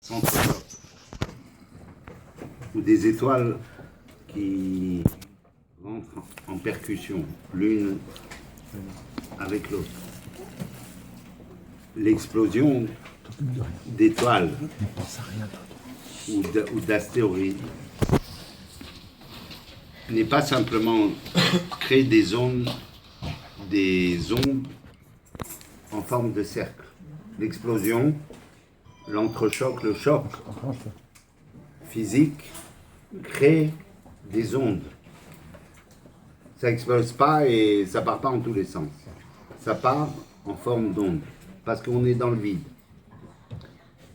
s'entrechoquent, ou des étoiles qui rentrent en percussion l'une avec l'autre. L'explosion d'étoiles ou d'astéroïdes n'est pas simplement créer des ondes en forme de cercle. L'explosion, l'entrechoc, le choc physique crée des ondes. Ça n'explose pas et ça part pas en tous les sens. Ça part en forme d'onde, parce qu'on est dans le vide.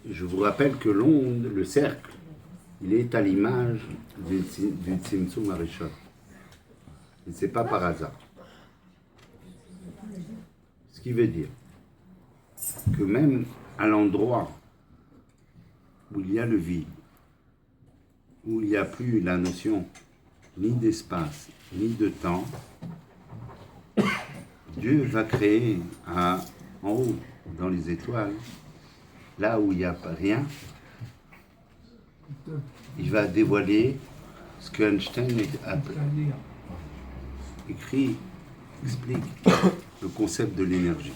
Je vous rappelle que l'onde, le cercle, il est à l'image du Tzimtzum Arishon. Et ce n'est pas par hasard. Ce qui veut dire que même à l'endroit où il y a le vide, où il n'y a plus la notion ni d'espace, ni de temps, Dieu va créer en haut, dans les étoiles, là où il n'y a rien, il va dévoiler ce que Einstein explique le concept de l'énergie.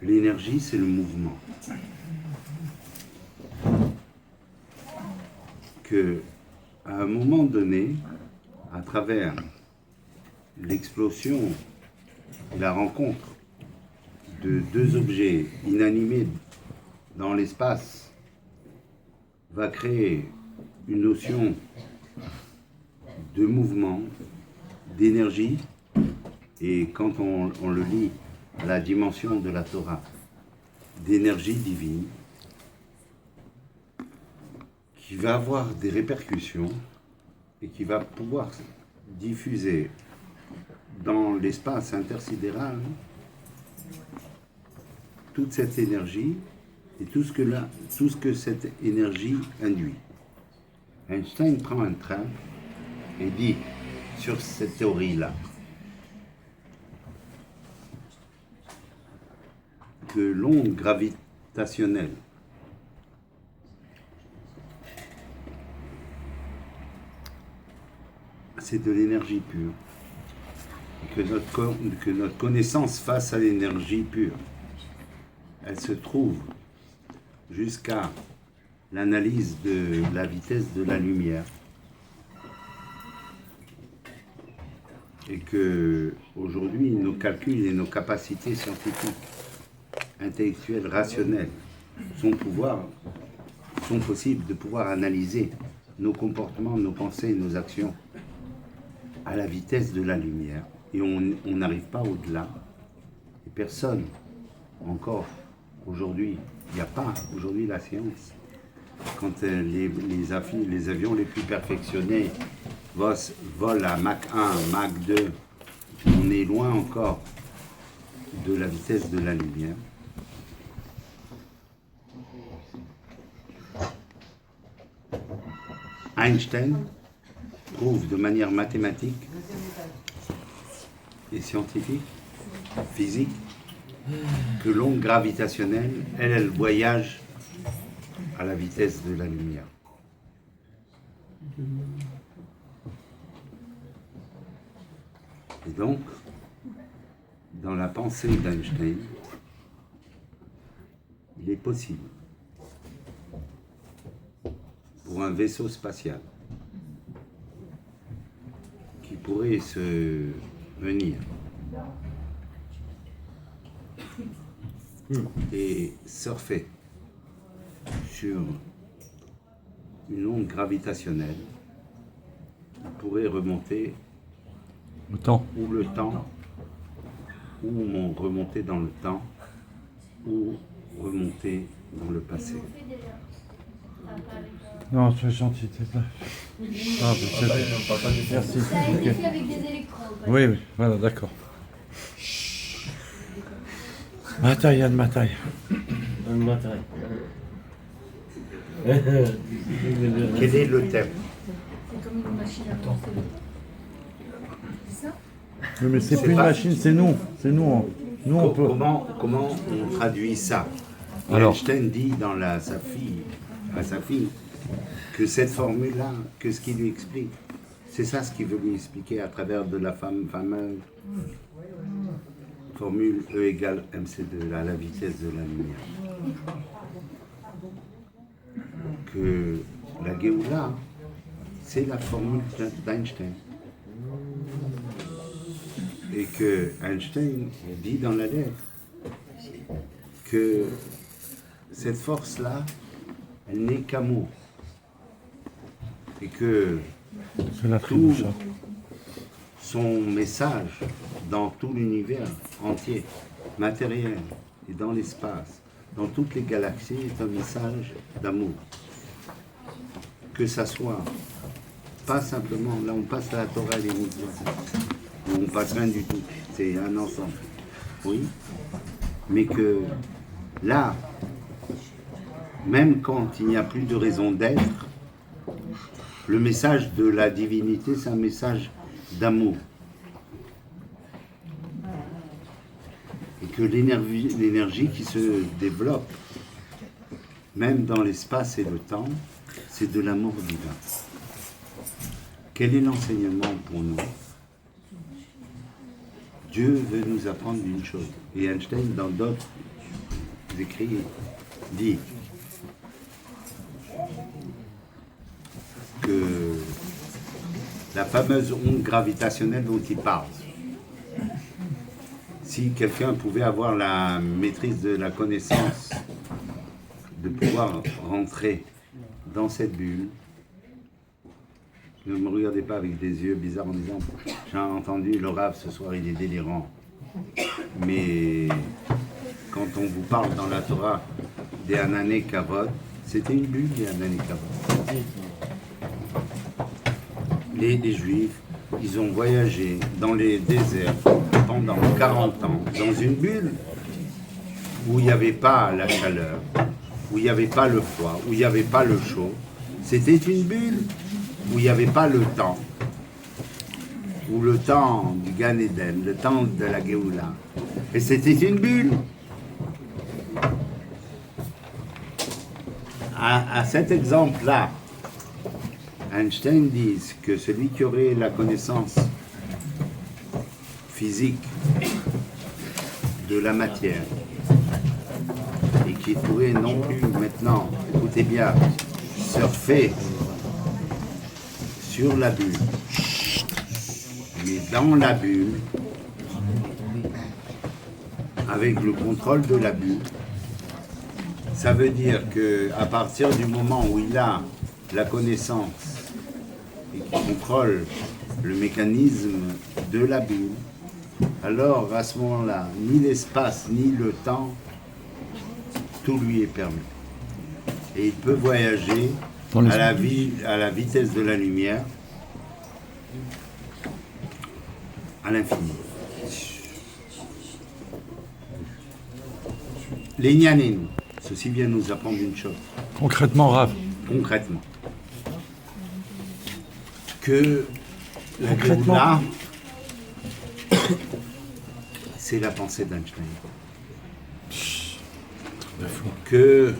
L'énergie, c'est le mouvement. Que, à un moment donné, à travers l'explosion et la rencontre de deux objets inanimés dans l'espace, va créer une notion de mouvement, d'énergie, et quand on le lit à la dimension de la Torah, d'énergie divine, qui va avoir des répercussions et qui va pouvoir diffuser dans l'espace intersidéral toute cette énergie et tout ce que cette énergie induit. Einstein prend un train et dit sur cette théorie-là que l'onde gravitationnelle c'est de l'énergie pure, et que notre connaissance face à l'énergie pure, elle se trouve jusqu'à l'analyse de la vitesse de la lumière, et que aujourd'hui nos calculs et nos capacités scientifiques, intellectuelles, rationnelles sont possibles de pouvoir analyser nos comportements, nos pensées, nos actions à la vitesse de la lumière, et on n'arrive pas au-delà. Et personne, encore aujourd'hui, il n'y a pas aujourd'hui la science. Quand les avions les plus perfectionnés volent à Mach 1, Mach 2, on est loin encore de la vitesse de la lumière. Einstein prouve de manière mathématique et scientifique, physique, que l'onde gravitationnelle, elle voyage à la vitesse de la lumière. Et donc, dans la pensée d'Einstein, il est possible pour un vaisseau spatial qui pourrait se venir et surfer sur une onde gravitationnelle, il pourrait remonter le temps, ou remonter dans le temps, ou remonter dans le passé. Non, c'est gentil, c'est ça. Ah, merci. Ça a été Ok. fait avec des électrodes. Oui, oui, voilà, d'accord. Ma taille, Yann, ma taille. Quel est le thème? C'est comme une machine à monter. C'est ça? Oui, mais c'est plus une machine, c'est nous. C'est nous. Nous, on peut. Comment on traduit ça? Alors. Einstein dit à sa fille, que cette formule-là, que ce qu'il lui explique, c'est ça ce qu'il veut lui expliquer à travers de la fameuse formule E égale mc2, à la vitesse de la lumière. Que la Géoula, c'est la formule d'Einstein. Et que Einstein dit dans la lettre que cette force-là, elle n'est qu'amour. Et que C'est la tout ça. son message dans tout l'univers entier, matériel et dans l'espace, dans toutes les galaxies, est un message d'amour. Que ça soit pas simplement, là on passe à la Torah et les mitzvot, on passe rien du tout, c'est un ensemble, oui, mais que là, même quand il n'y a plus de raison d'être, le message de la divinité, c'est un message d'amour. Et que l'énergie qui se développe, même dans l'espace et le temps, c'est de l'amour divin. Quel est l'enseignement pour nous? Dieu veut nous apprendre une chose. Et Einstein, dans d'autres écrits, dit que la fameuse onde gravitationnelle dont il parle, si quelqu'un pouvait avoir la maîtrise de la connaissance, de pouvoir rentrer dans cette bulle, ne me regardez pas avec des yeux bizarres en disant « J'ai entendu le Rav ce soir, il est délirant ». Mais quand on vous parle dans la Torah des Anané Kavod, c'était une bulle des Anané Kavod. Les Juifs, ils ont voyagé dans les déserts pendant 40 ans, dans une bulle où il n'y avait pas la chaleur, où il n'y avait pas le froid, où il n'y avait pas le chaud. C'était une bulle où il n'y avait pas le temps, où le temps du Gan Eden, le temps de la Géoula. Et c'était une bulle. À cet exemple-là, Einstein dit que celui qui aurait la connaissance physique de la matière et qui pourrait non plus maintenant, écoutez bien, surfer sur la bulle, mais dans la bulle, avec le contrôle de la bulle, ça veut dire qu'à partir du moment où il a la connaissance et qu'il contrôle le mécanisme de la bulle, alors à ce moment-là, ni l'espace ni le temps, tout lui est permis. Et il peut voyager à la vitesse de la lumière, à l'infini. Les Nyanénou, ceci vient nous apprendre une chose. Concrètement, Rav. Concrètement. Que la Géoula, c'est la pensée d'Einstein. Que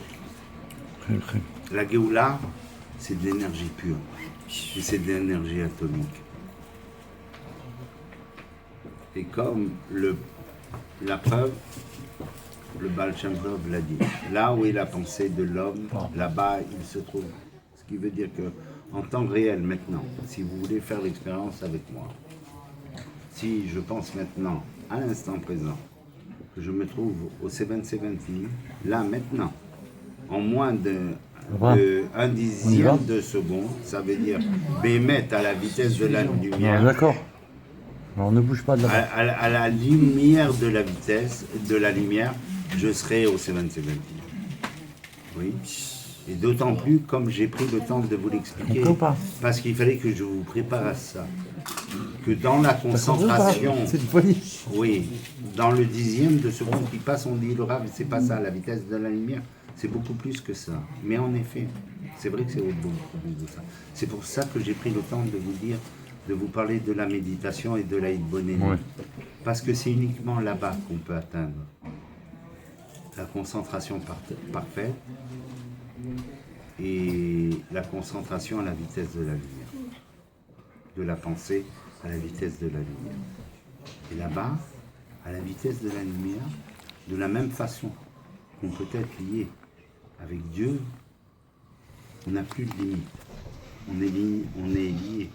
la Géoula, c'est de l'énergie pure. Et c'est de l'énergie atomique. Et comme la preuve, le Baal Shem Tov l'a dit, là où est la pensée de l'homme, là-bas il se trouve. Ce qui veut dire que en temps réel maintenant, si vous voulez faire l'expérience avec moi, si je pense maintenant, à l'instant présent, que je me trouve au 770, là maintenant, en moins un dixième de seconde, ça veut dire Bémet à la vitesse de la lumière. D'accord. Alors ne bouge pas de là-bas. À la lumière de la vitesse de la lumière, je serai au 770. Oui. Et d'autant plus, comme j'ai pris le temps de vous l'expliquer, parce qu'il fallait que je vous prépare à ça, que dans la concentration, c'est une folie. oui, dans le dixième de seconde qui passe, on dit le Rav, c'est pas ça, la vitesse de la lumière, c'est beaucoup plus que ça. Mais en effet, c'est vrai que c'est beaucoup plus de ça. C'est pour ça que j'ai pris le temps de vous dire, de vous parler de la méditation et de la Hitbonenu. Ouais. Parce que c'est uniquement là-bas qu'on peut atteindre la concentration parfaite et la concentration à la vitesse de la lumière, de la pensée à la vitesse de la lumière. Et là-bas, à la vitesse de la lumière, de la même façon qu'on peut être lié avec Dieu, on n'a plus de limite. On est lié.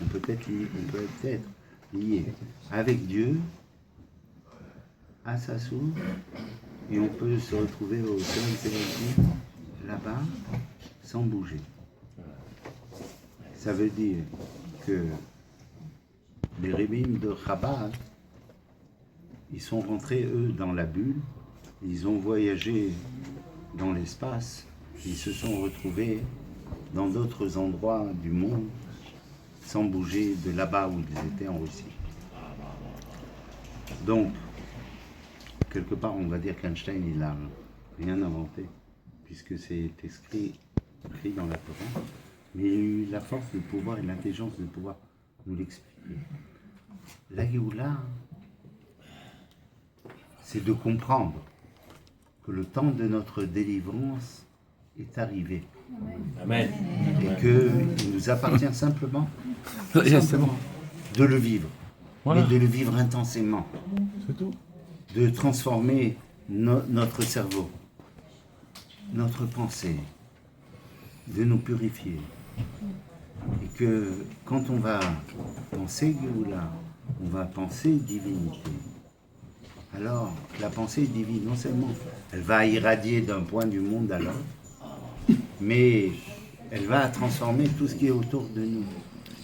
On peut être lié avec Dieu à sa source et on peut se retrouver au sein céleste là-bas sans bouger. Ça veut dire que les Rebim de Chabad, ils sont rentrés eux dans la bulle, ils ont voyagé dans l'espace, ils se sont retrouvés dans d'autres endroits du monde sans bouger de là-bas où ils étaient en Russie. Donc, quelque part, on va dire qu'Einstein, il n'a rien inventé, puisque c'est écrit dans la Torah, mais il a eu la force, le pouvoir et l'intelligence de pouvoir nous l'expliquer. La Géoula, c'est de comprendre que le temps de notre délivrance est arrivé. Amen. Et qu'il nous appartient simplement de le vivre, Voilà. mais de le vivre intensément, C'est tout. de transformer notre cerveau, notre pensée, de nous purifier. Et que quand on va penser Géoula, on va penser divinité. Alors, la pensée divine, non seulement elle va irradier d'un point du monde à l'autre, mais elle va transformer tout ce qui est autour de nous.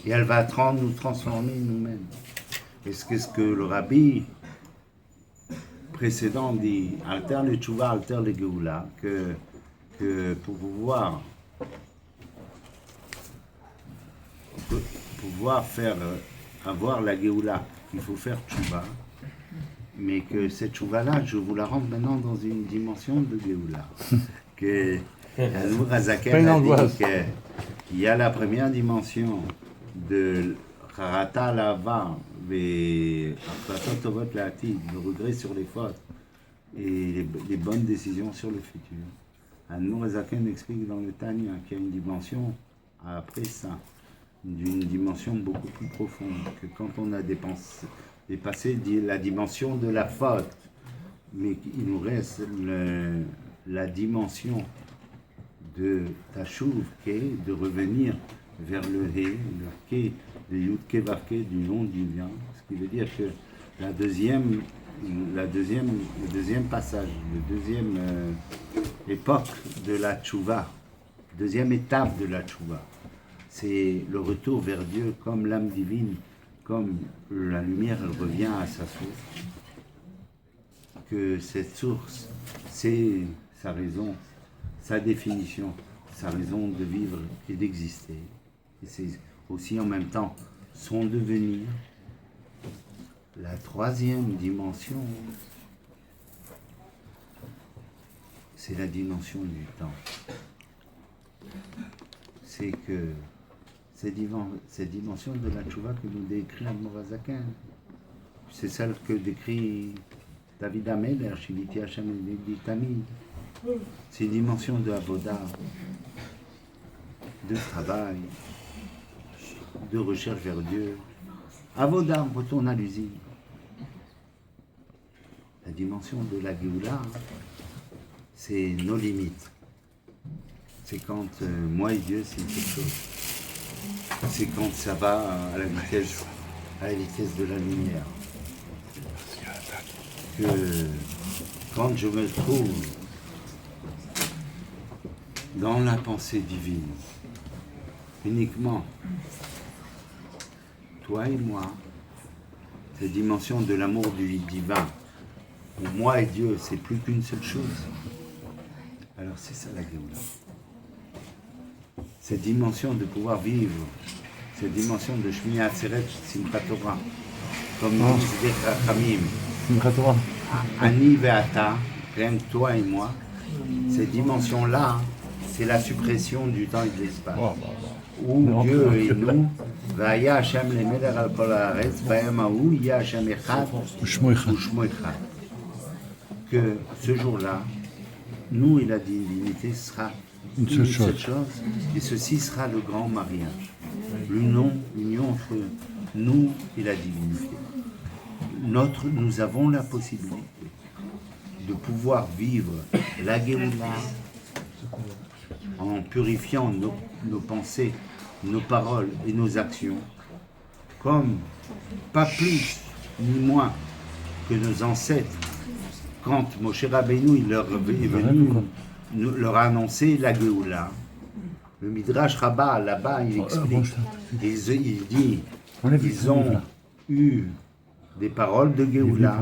Et elle va nous transformer nous-mêmes. Est-ce que ce que le rabbi précédent dit, alter le tchouva, alter le Géoula, que pour pouvoir faire avoir la Géoula, il faut faire tchouva, mais que cette tchouva-là, je vous la rends maintenant dans une dimension de Géoula. Que Admour Hazaken a dit qu'il y a la première dimension de Harata Lava, le regret sur les fautes et les bonnes décisions sur le futur. Admour Hazaken explique dans le Tanya qu'il y a une dimension après ça, d'une dimension beaucoup plus profonde, que quand on a dépassé la dimension de la faute, mais il nous reste la dimension de Tachouv, qui est de revenir vers le He, le Ke, le Yud-Ke Vav-Ke du nom divin, ce qui veut dire que le deuxième passage, le deuxième époque de la Tchouva, deuxième étape de la Tchouva, c'est le retour vers Dieu comme l'âme divine, comme la lumière, elle revient à sa source. Que cette source, c'est sa raison, sa définition, sa raison de vivre et d'exister. Et c'est aussi en même temps son devenir. La troisième dimension, c'est la dimension du temps. C'est que cette dimension de la tchouva que nous décrit Admour Hazaken, c'est celle que décrit David Ameller, Shiviti Hashem Eledi Tamid. C'est une dimension de avoda, de travail, de recherche vers Dieu. Avoda, on retourne à l'usine. La dimension de la Géoula, c'est nos limites. C'est quand moi et Dieu, c'est quelque chose. C'est quand ça va à la vitesse de la lumière. Que quand je me trouve dans la pensée divine, uniquement toi et moi, cette dimension de l'amour du divin, où moi et Dieu, c'est plus qu'une seule chose, alors c'est ça la Géoula. Cette dimension de pouvoir vivre, cette dimension de Shmini Atzeret Simchat Torah, comme nous disent les Chachamim, Simchat Torah. Ani Ve'ata, rien que toi et moi, cette dimension-là, c'est la suppression du temps et de l'espace. Où Dieu et nous, Vaya Hashem lemeler al kol haaretz, Vayamahu Yah Hashem echad, Ushmo Echad. Ushmo echad. Que ce jour-là, nous et la divinité sera Une seule chose. et ceci sera le grand mariage. L'union entre nous et la divinité. Nous avons la possibilité de pouvoir vivre la Géoula en purifiant nos pensées, nos paroles et nos actions, comme pas plus ni moins que nos ancêtres, quand Moshe Rabbeinu il leur est venu, leur a annoncé la Géoula. Le Midrash Rabbah, là-bas, il explique, il dit, ils ont eu des paroles de Géoula,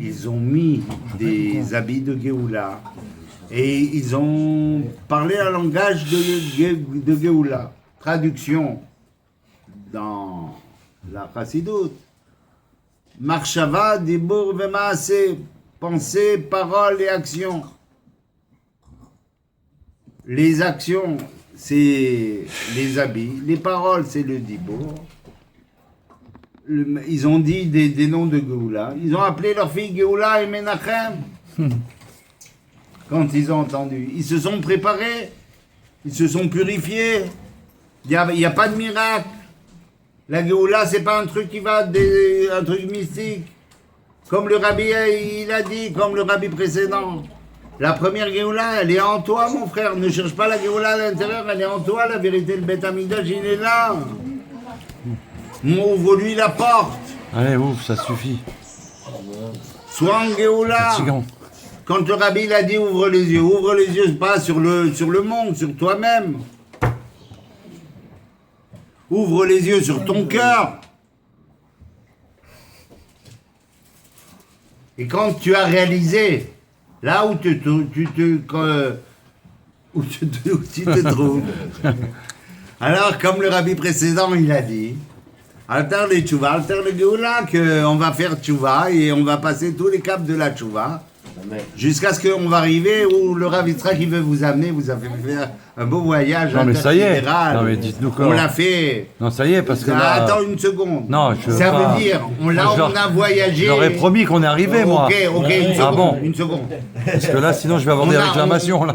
ils ont mis des habits de Géoula, et ils ont parlé un langage de Géoula. Traduction dans la Chassidoute. Marshava, Dibur, Vemaase, pensée, parole et action. Les actions, c'est les habits. Les paroles, c'est le Dibur. Ils ont dit des noms de Géoula. Ils ont appelé leur fille Géoula et Menachem. Quand ils ont entendu. Ils se sont préparés. Ils se sont purifiés. Il n'y a pas de miracle. La Géoula, c'est pas un truc qui va, un truc mystique. Comme le rabbi, il a dit, comme le rabbi précédent. La première Géoula, elle est en toi, mon frère. Ne cherche pas la Géoula à l'intérieur, elle est en toi. La vérité, le Beth Amikdash, il est là. Ouvre-lui la porte. Allez, ouvre, ça suffit. Sois en Géoula. Fatigant. Quand le rabbi il a dit ouvre les yeux pas sur le monde, sur toi-même. Ouvre les yeux sur ton cœur. Et quand tu as réalisé, là où tu te trouves, alors comme le rabbi précédent il a dit, alter les tchouva, alter le géoula, qu'on va faire tchouva et on va passer tous les caps de la tchouva. Jusqu'à ce qu'on va arriver où le Rav Yitzhak qui veut vous amener, vous a fait faire un beau voyage. Non mais ça y est. Intersidéral. Non mais dites-nous quoi. On l'a fait. Non ça y est parce que là. Attends une seconde. Non, je veux ça pas. veut dire, on a voyagé. J'aurais promis qu'on est arrivé moi. Ok, une seconde. Ah bon. Une seconde. Parce que là sinon je vais avoir des réclamations là.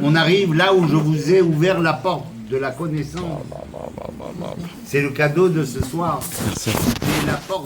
On arrive là où je vous ai ouvert la porte de la connaissance. C'est le cadeau de ce soir. Merci. C'est la porte.